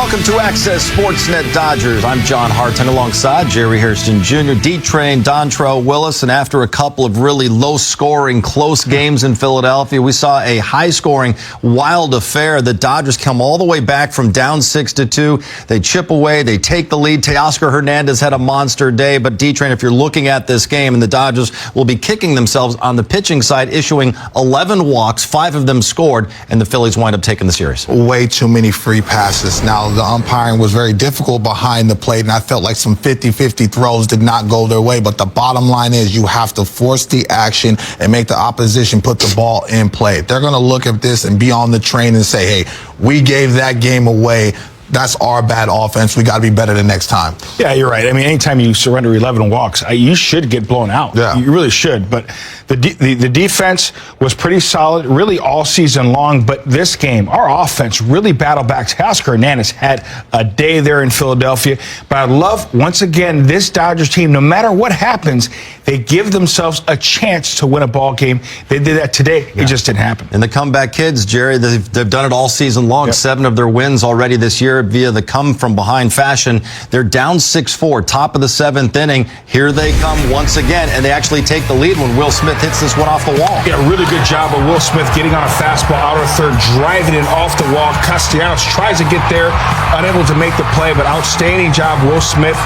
Welcome to Access Sportsnet Dodgers. I'm John Hartung alongside Jerry Hairston Jr., D-Train, Dontrell Willis, and after a couple of really low-scoring, close games in Philadelphia, we saw a high-scoring, wild affair. The Dodgers come all the way back from down 6-2. They chip away, they take the lead. Teoscar Hernandez had a monster day, but D-Train, if you're looking at this game, and the Dodgers will be kicking themselves on the pitching side, issuing 11 walks, 5 of them scored, and the Phillies wind up taking the series. Way too many free passes. Now, the umpiring was very difficult behind the plate, and I felt like some 50-50 throws did not go their way. But the bottom line is you have to force the action and make the opposition put the ball in play. They're going to look at this and be on the train and say, hey, we gave that game away. That's our bad offense. We got to be better the next time. Yeah, you're right. I mean, anytime you surrender 11 walks, you should get blown out. Yeah. You really should. But the defense was pretty solid, really all season long. But this game, our offense really battled back. Teoscar Hernandez had a day there in Philadelphia. But I love, once again, this Dodgers team, no matter what happens, they give themselves a chance to win a ball game. They did that today. Yeah. It just didn't happen. And the comeback kids, Jerry, they've done it all season long. Yep. 7 of their wins already this year via the come-from-behind fashion. They're down 6-4, top of the 7th inning. Here they come once again, and they actually take the lead when Will Smith hits this one off the wall. Yeah, really good job of Will Smith getting on a fastball outer third, driving it off the wall. Castellanos tries to get there, unable to make the play, but outstanding job, Will Smith.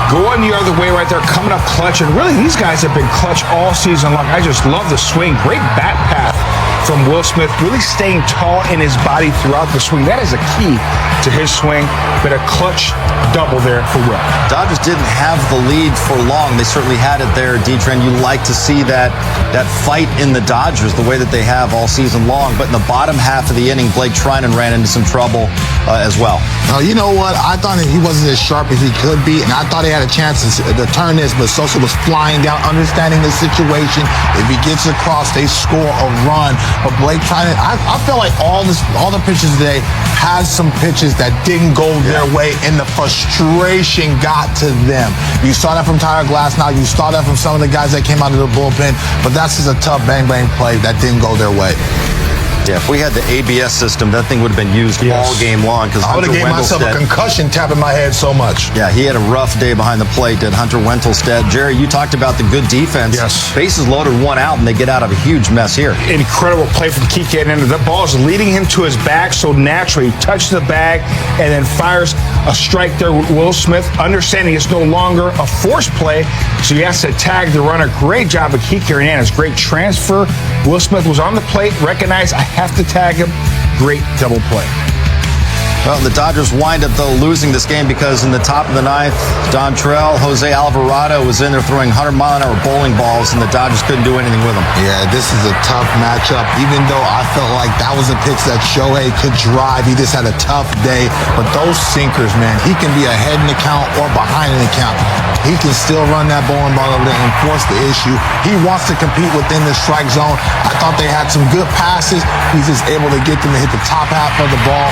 Going the other way right there, coming up clutch. And really, these guys have been clutch all season long. I just love the swing. Great bat path from Will Smith, really staying tall in his body throughout the swing. That is a key to his swing, but a clutch double there for Will. Dodgers didn't have the lead for long. They certainly had it there, D-Train. You like to see that fight in the Dodgers the way that they have all season long. But in the bottom half of the inning, Blake Treinen ran into some trouble as well. You know what? I thought he wasn't as sharp as he could be, and I thought he had a chance to turn this, but Sosa was flying down, understanding the situation. If he gets across, they score a run. But Blake Treinen, I feel like all the pitches today had some pitches that didn't go their way, and the frustration got to them. You saw that from Tyler Glasnow. You saw that from some of the guys that came out of the bullpen. But that's just a tough bang-bang play that didn't go their way. Yeah, if we had the ABS system, that thing would have been used all game long. I would have gave myself a concussion tapping my head so much. Yeah, he had a rough day behind the plate, did Hunter Wentelstedt. Jerry, you talked about the good defense. Yes. Bases loaded, 1 out, and they get out of a huge mess here. Incredible play from Kike Hernandez. The ball is leading him to his back, so naturally he touches the bag and then fires a strike there with Will Smith, understanding it's no longer a forced play, so he has to tag the runner. Great job of Kike Hernandez. Great transfer. Will Smith was on the plate, recognized I have to tag him. Great double play. Well, the Dodgers wind up, though, losing this game because in the top of the 9th, Dontrell, Jose Alvarado was in there throwing 100-mile-an-hour bowling balls, and the Dodgers couldn't do anything with them. Yeah, this is a tough matchup, even though I felt like that was a pitch that Shohei could drive. He just had a tough day. But those sinkers, man, he can be ahead in the count or behind in the count. He can still run that bowling ball over there and force the issue. He wants to compete within the strike zone. I thought they had some good passes. He's just able to get them to hit the top half of the ball.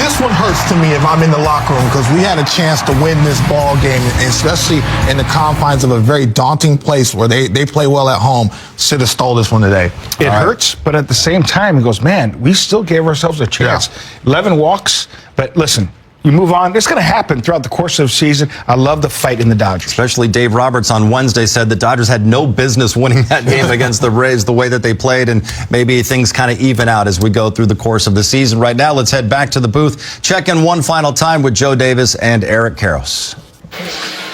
This one hurts to me if I'm in the locker room because we had a chance to win this ball game, especially in the confines of a very daunting place where they play well at home. Should have stole this one today. It hurts, but at the same time, he goes, man, we still gave ourselves a chance. Yeah. 11 walks, but listen, you move on. It's going to happen throughout the course of the season. I love the fight in the Dodgers. Especially Dave Roberts on Wednesday said the Dodgers had no business winning that game against the Rays the way that they played, and maybe things kind of even out as we go through the course of the season. Right now, let's head back to the booth. Check in one final time with Joe Davis and Eric Karros.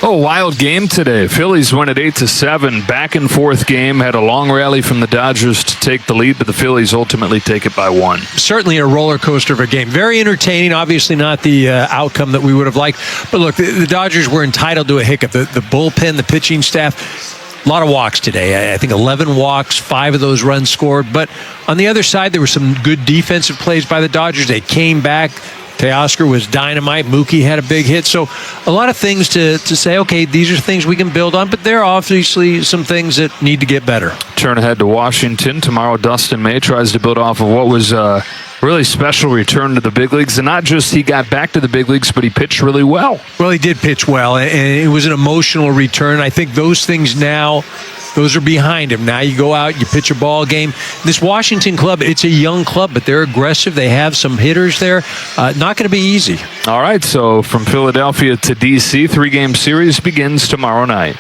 Oh, wild game today. Phillies win at 8-7. Back and forth game. Had a long rally from the Dodgers to take the lead, but the Phillies ultimately take it by 1. Certainly a roller coaster of a game. Very entertaining. Obviously not the outcome that we would have liked. But look, the Dodgers were entitled to a hiccup. The bullpen, the pitching staff, a lot of walks today. I think 11 walks, 5 of those runs scored. But on the other side, there were some good defensive plays by the Dodgers. They came back. Teoscar was dynamite. Mookie had a big hit. So a lot of things to say, okay, these are things we can build on, but there are obviously some things that need to get better. Turn ahead to Washington. Tomorrow, Dustin May tries to build off of what was Really special return to the big leagues. And not just he got back to the big leagues, but he pitched really well. Well, he did pitch well, and it was an emotional return. I think those things now, those are behind him. Now you go out, you pitch a ball game. This Washington club, it's a young club, but they're aggressive. They have some hitters there. Not going to be easy. All right, so from Philadelphia to D.C., 3-game series begins tomorrow night.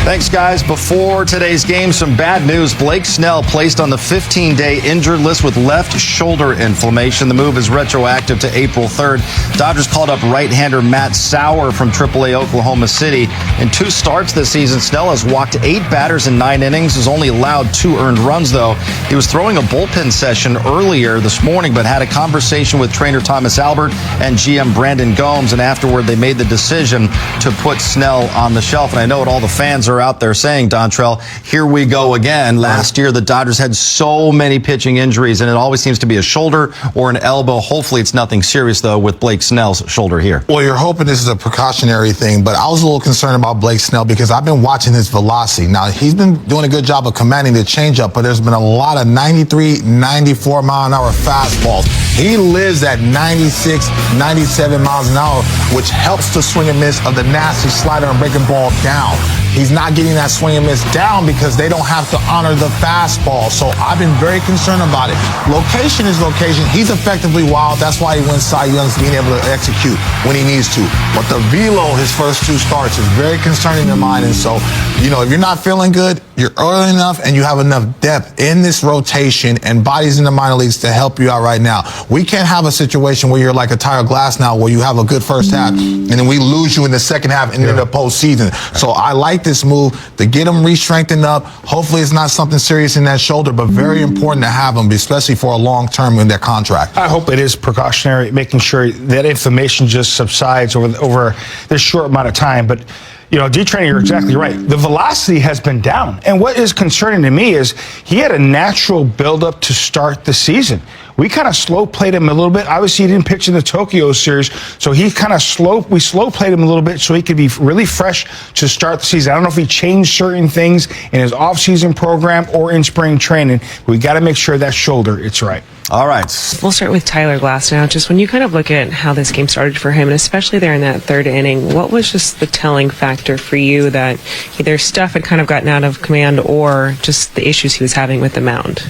Thanks, guys. Before today's game, some bad news. Blake Snell placed on the 15-day injured list with left shoulder inflammation. The move is retroactive to April 3rd. Dodgers called up right-hander Matt Sauer from AAA Oklahoma City. In 2 starts this season, Snell has walked 8 batters in 9 innings, has only allowed 2 earned runs, though. He was throwing a bullpen session earlier this morning, but had a conversation with trainer Thomas Albert and GM Brandon Gomes, and afterward they made the decision to put Snell on the shelf. And I know what all the fans are out there saying, Dontrell, here we go again. Last year, the Dodgers had so many pitching injuries, and it always seems to be a shoulder or an elbow. Hopefully, it's nothing serious, though, with Blake Snell's shoulder here. Well, you're hoping this is a precautionary thing, but I was a little concerned about Blake Snell because I've been watching his velocity. Now, he's been doing a good job of commanding the changeup, but there's been a lot of 93, 94 mile an hour fastballs. He lives at 96, 97 miles an hour, which helps the swing and miss of the nasty slider and breaking ball down. He's not getting that swing and miss down because they don't have to honor the fastball. So I've been very concerned about it. Location is location. He's effectively wild. That's why he wins Cy Young's, being able to execute when he needs to. But the velo, his first 2 starts, is very concerning to mine. And so, if you're not feeling good, you're early enough and you have enough depth in this rotation and bodies in the minor leagues to help you out right now. We can't have a situation where you're like a Tyler Glasnow, where you have a good first half and then we lose you in the second half and in the postseason. So I like this move to get him re-strengthened up. Hopefully it's not something serious in that shoulder, but very important to have him, especially for a long term in their contract. I hope it is precautionary, making sure that inflammation just subsides over this short amount of time. But D-Train, you're exactly right. The velocity has been down. And what is concerning to me is he had a natural buildup to start the season. We kind of slow played him a little bit. Obviously, he didn't pitch in the Tokyo series, so he kind of we slow played him a little bit so he could be really fresh to start the season. I don't know if he changed certain things in his off-season program or in spring training. We got to make sure that shoulder, it's right. All right. We'll start with Tyler Glasnow. Just when you kind of look at how this game started for him, and especially there in that 3rd inning, what was just the telling factor for you that either stuff had kind of gotten out of command or just the issues he was having with the mound?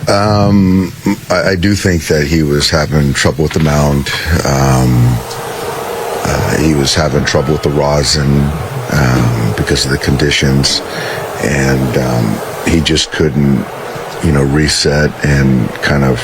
I do think that he was having trouble with the mound. He was having trouble with the rosin because of the conditions, and he just couldn't reset and kind of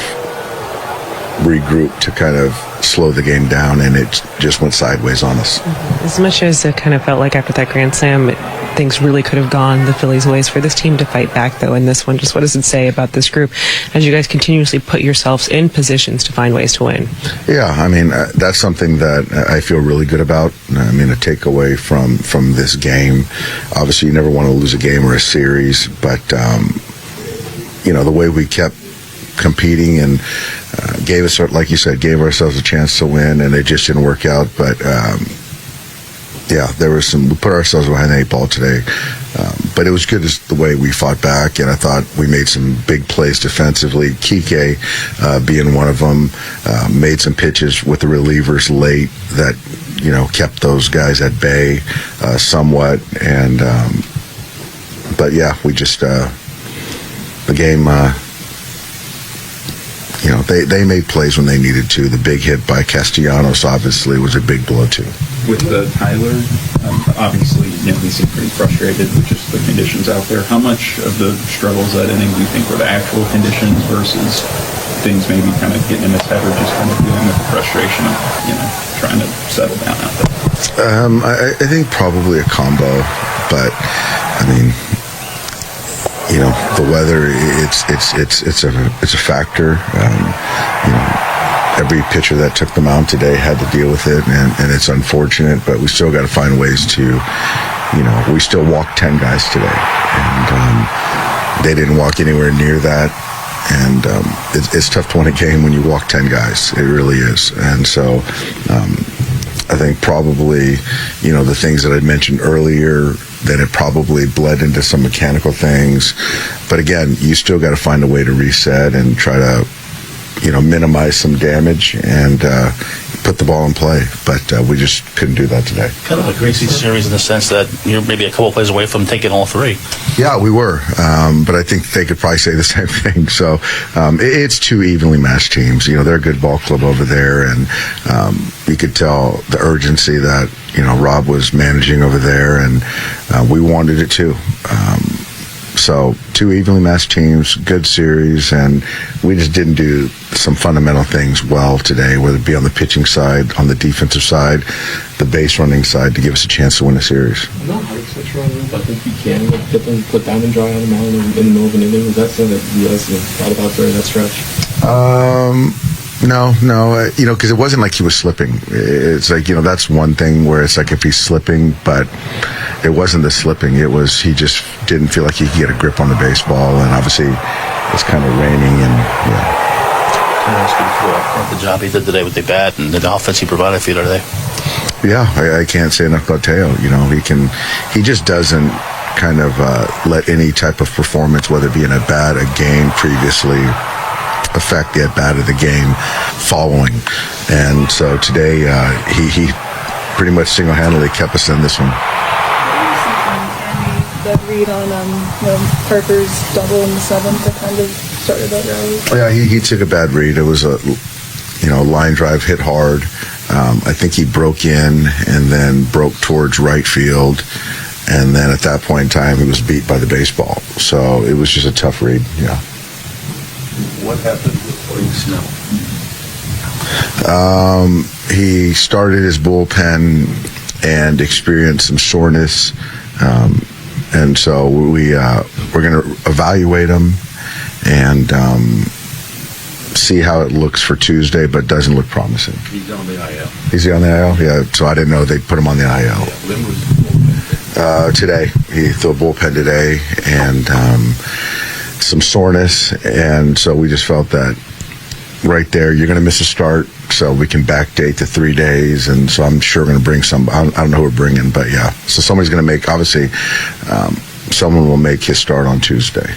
regroup to kind of slow the game down, and it just went sideways on us. As much as it kind of felt like after that Grand Slam, things really could have gone the Phillies' ways for this team to fight back, though, in this one. Just what does it say about this group as you guys continuously put yourselves in positions to find ways to win? Yeah, I mean, that's something that I feel really good about. I mean, a takeaway from this game. Obviously, you never want to lose a game or a series, but the way we kept competing and gave us, like you said, gave ourselves a chance to win, and it just didn't work out. But there was we put ourselves behind the 8 ball today, but it was good as the way we fought back, and I thought we made some big plays defensively. Kike being one of them, made some pitches with the relievers late that kept those guys at bay somewhat, and but we just the game. They made plays when they needed to. The big hit by Castellanos obviously was a big blow too. With Tyler, obviously, he seemed pretty frustrated with just the conditions out there. How much of the struggles that inning do you think were the actual conditions versus things maybe kind of getting in his head, or just kind of dealing with the frustration of trying to settle down out there? I think probably a combo, but I mean, the weather, it's a factor. Every pitcher that took the mound today had to deal with it, and it's unfortunate, but we still got to find ways to, we still walked 10 guys today, and they didn't walk anywhere near that. And it's tough to win a game when you walk 10 guys. It really is. And so I think probably, the things that I mentioned earlier, that it probably bled into some mechanical things. But again, you still got to find a way to reset and try to, minimize some damage and put the ball in play. But we just couldn't do that today. Kind of a crazy series in the sense that you're maybe a couple plays away from taking all three. Yeah, we were. But I think they could probably say the same thing. So it's two evenly matched teams. They're a good ball club over there. And you could tell the urgency that, Rob was managing over there. And we wanted it too. So two evenly matched teams, good series, and we just didn't do some fundamental things well today, whether it be on the pitching side, on the defensive side, the base running side, to give us a chance to win the series. No, I think you can get them put down and dry on the mound in the middle of an inning. Was that something that you guys thought about during that stretch? No, because it wasn't like he was slipping. It's like, that's one thing where it's like if he's slipping, but it wasn't the slipping. It was he just didn't feel like he could get a grip on the baseball, and obviously it's kind of raining, and Can I ask you about the job he did today with the bat and the offense he provided for you today? Yeah, I can't say enough about Teo. He just doesn't kind of let any type of performance, whether it be in a bat, a game previously, affect the at-bat of the game following. And so today he pretty much single-handedly kept us in this one. That read on Parker's double in the seventh that kind of started that rally. Yeah, he took a bad read. It was a line drive hit hard. I think he broke in and then broke towards right field. And then at that point in time, he was beat by the baseball. So it was just a tough read, yeah. What happened with Snell? He started his bullpen and experienced some soreness. And so we're going to evaluate him and see how it looks for Tuesday, but doesn't look promising. He's on the IL. Is he on the IL? Yeah, so I didn't know they put him on the IL. When was the bullpen? Today. He threw a bullpen today and some soreness, and so we just felt that right there, you're going to miss a start, so we can backdate to 3 days, and so I'm sure we're going to bring some. I don't know who we're bringing, but yeah. So somebody's going to make, obviously, someone will make his start on Tuesday.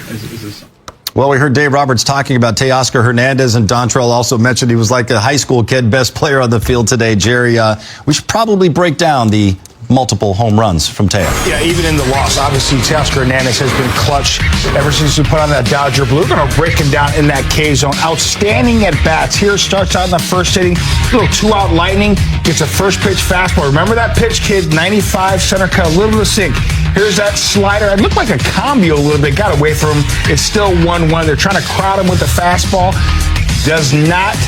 Well, we heard Dave Roberts talking about Teoscar Hernandez, and Dontrell also mentioned he was like a high school kid, best player on the field today. Jerry, we should probably break down the multiple home runs from Teo. Yeah, even in the loss, obviously Teoscar Hernandez has been clutch ever since he put on that Dodger blue. We're going to break him down in that K zone. Outstanding at bats. Here starts out in the first inning, little 2-out lightning, gets a first pitch fastball. Remember that pitch, kid? 95 center cut, a little bit of sink. Here's that slider. It looked like a combo a little bit. Got away from him. It's still 1-1. They're trying to crowd him with the fastball. Does not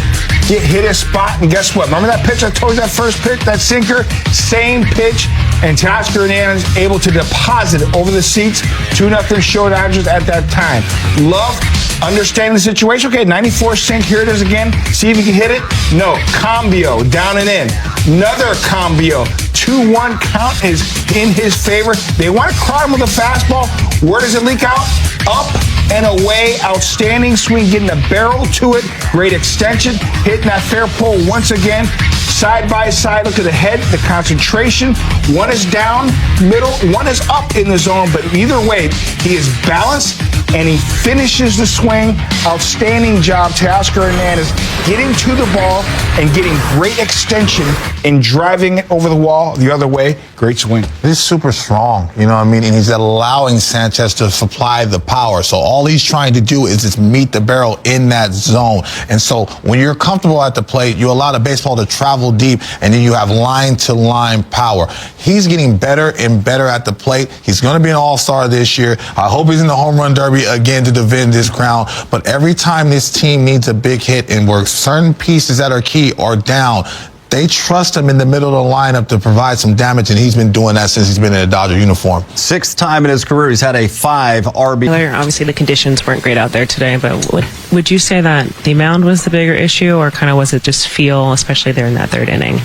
get hit his spot, and guess what? Remember that pitch I told you, that first pitch, that sinker? Same pitch, and Teoscar Hernandez able to deposit it over the seats. 2-0 show Dodgers at that time. Love understanding the situation. Okay, 94 sink, here it is again. See if he can hit it. No, combio, down and in. Another combio. 2-1 count is in his favor. They want to crowd him with a fastball. Where does it leak out? Up and away. Outstanding swing, getting a barrel to it. Great extension. Hitting that fair pole once again. Side by side, look at the head, the concentration. One is down, middle, one is up in the zone, but either way, he is balanced and he finishes the swing. Outstanding job, Teoscar Hernandez, getting to the ball and getting great extension and driving it over the wall the other way. Great swing. He's super strong, you know what I mean? And he's allowing Sanchez to supply the power. So all he's trying to do is just meet the barrel in that zone. And so when you're comfortable at the plate, you allow the baseball to travel deep, and then you have line-to-line power. He's getting better and better at the plate. He's going to be an all-star this year. I hope he's in the home run derby again to defend his crown. But every time this team needs a big hit and where certain pieces that are key are down, they trust him in the middle of the lineup to provide some damage, and he's been doing that since he's been in a Dodger uniform. Sixth time in his career he's had a 5 RBI. Obviously, the conditions weren't great out there today, but would you say that the mound was the bigger issue, or kind of was it just feel, especially there in that third inning?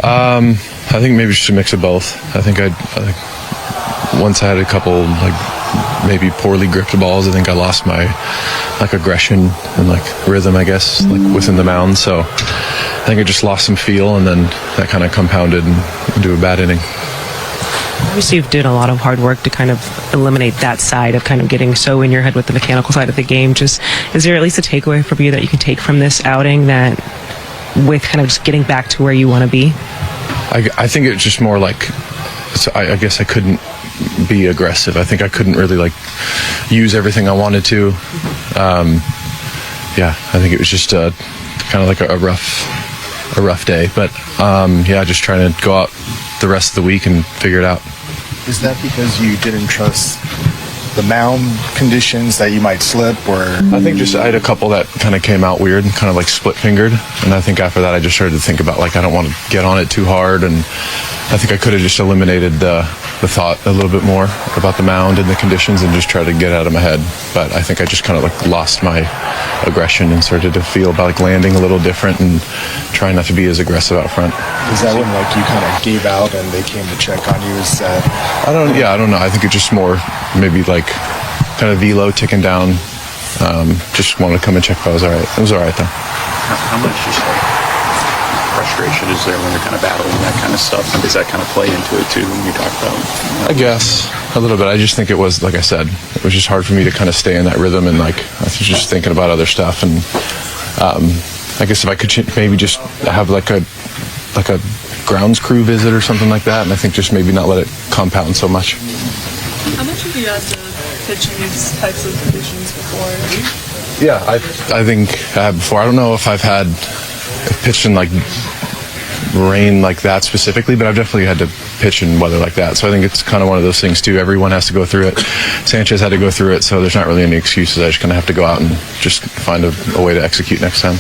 I think maybe just a mix of both. I think once I had a couple maybe poorly gripped balls. I think I lost my aggression and rhythm, I guess, within the mound. So I think I just lost some feel, and then that kind of compounded into a bad inning. Obviously, you've did a lot of hard work to kind of eliminate that side of kind of getting so in your head with the mechanical side of the game. Just, is there at least a takeaway for you that you can take from this outing that with kind of just getting back to where you want to be? I think it's just more like, I guess I couldn't be aggressive. I think I couldn't really like use everything I wanted to. Yeah, I think it was just kind of like a rough day. But yeah, just trying to go out the rest of the week and figure it out. Is that because you didn't trust the mound conditions that you might slip, or? I think just I had a couple that kind of came out weird and kind of like split fingered, and I think after that I just started to think about like I don't want to get on it too hard, and I think I could have just eliminated the thought a little bit more about the mound and the conditions and just try to get it out of my head. But I think I just kind of like lost my aggression and started to feel about like landing a little different and trying not to be as aggressive out front. Is that when like you kind of gave out and they came to check on you? Is that? I don't know. I think it's just more maybe like kind of velo ticking down. Just wanted to come and check if I was all right. It was all right though. How much just like frustration is there when you're kind of battling that kind of stuff, and does that kind of play into it too when you talk about? I guess a little bit. I just think it was, like I said, it was just hard for me to kind of stay in that rhythm, and like I was just thinking about other stuff, and I guess if I could maybe just have like a grounds crew visit or something like that, and I think just maybe not let it compound so much. How much have you had to pitch in these types of conditions before? Yeah, I think I have before. I don't know if I've pitched in like rain like that specifically, but I've definitely had to pitch in weather like that. So I think it's kind of one of those things too. Everyone has to go through it. Sanchez had to go through it, so there's not really any excuses. I just kind of have to go out and just find a way to execute next time.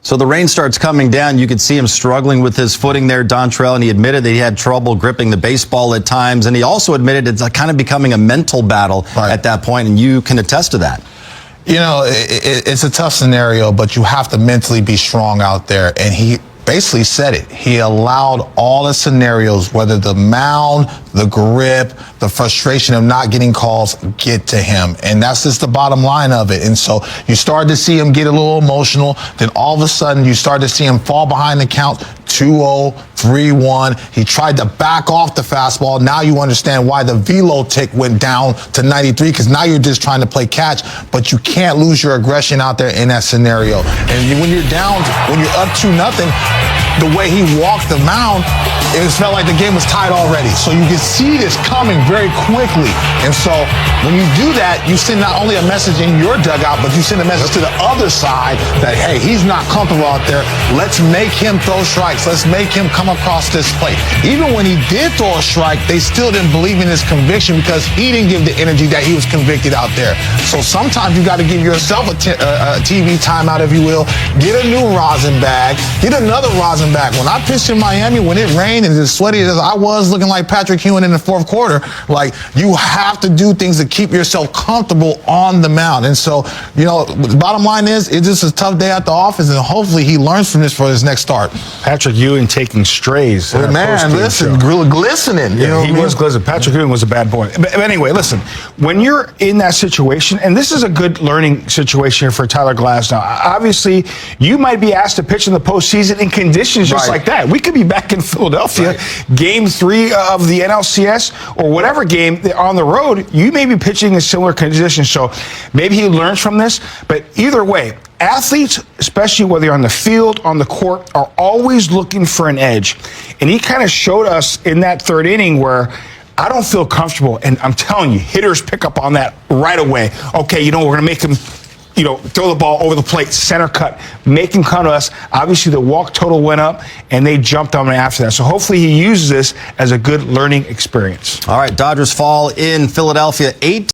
So the rain starts coming down. You could see him struggling with his footing there, Dontrell, and he admitted that he had trouble gripping the baseball at times. And he also admitted it's kind of becoming a mental battle at that point, and you can attest to that. You know, it's a tough scenario, but you have to mentally be strong out there. And he basically said it. He allowed all the scenarios, whether the mound, the grip, the frustration of not getting calls, get to him. And that's just the bottom line of it. And so you started to see him get a little emotional. Then all of a sudden you started to see him fall behind the count, 2-0, 3-1. He tried to back off the fastball. Now you understand why the velo tick went down to 93, because now you're just trying to play catch, but you can't lose your aggression out there in that scenario. And when you're down, when you're up 2-0, the way he walked the mound, it felt like the game was tied already. So you can see this coming very quickly. And so when you do that, you send not only a message in your dugout, but you send a message to the other side that, hey, he's not comfortable out there. Let's make him throw strikes. Let's make him come across this plate. Even when he did throw a strike, they still didn't believe in his conviction because he didn't give the energy that he was convicted out there. So sometimes you got to give yourself a TV timeout, if you will. Get a new rosin bag. Get another rosin bag. When I pitched in Miami, when it rained and as sweaty as I was, looking like Patrick Ewing in the fourth quarter, like, you have to do things to keep yourself comfortable on the mound. And so, you know, the bottom line is, it's just a tough day at the office, and hopefully he learns from this for his next start. Patrick Ewing taking strays. Man, listen, glistening. You know, he was glistening. Patrick Ewing was a bad boy. But anyway, listen, when you're in that situation, and this is a good learning situation here for Tyler Glasnow. Obviously, you might be asked to pitch in the postseason in conditions just like that. We could be back in Philadelphia, Game 3 of the NLCS, or whatever game on the road. You may be pitching in similar conditions, so maybe he learns from this. But either way, athletes, especially whether you're on the field, on the court, are always looking for an edge. And he kind of showed us in that third inning where I don't feel comfortable. And I'm telling you, hitters pick up on that right away. Okay, we're going to make him, throw the ball over the plate, center cut, make him come to us. Obviously, the walk total went up, and they jumped on him after that. So hopefully he uses this as a good learning experience. All right, Dodgers fall in Philadelphia 8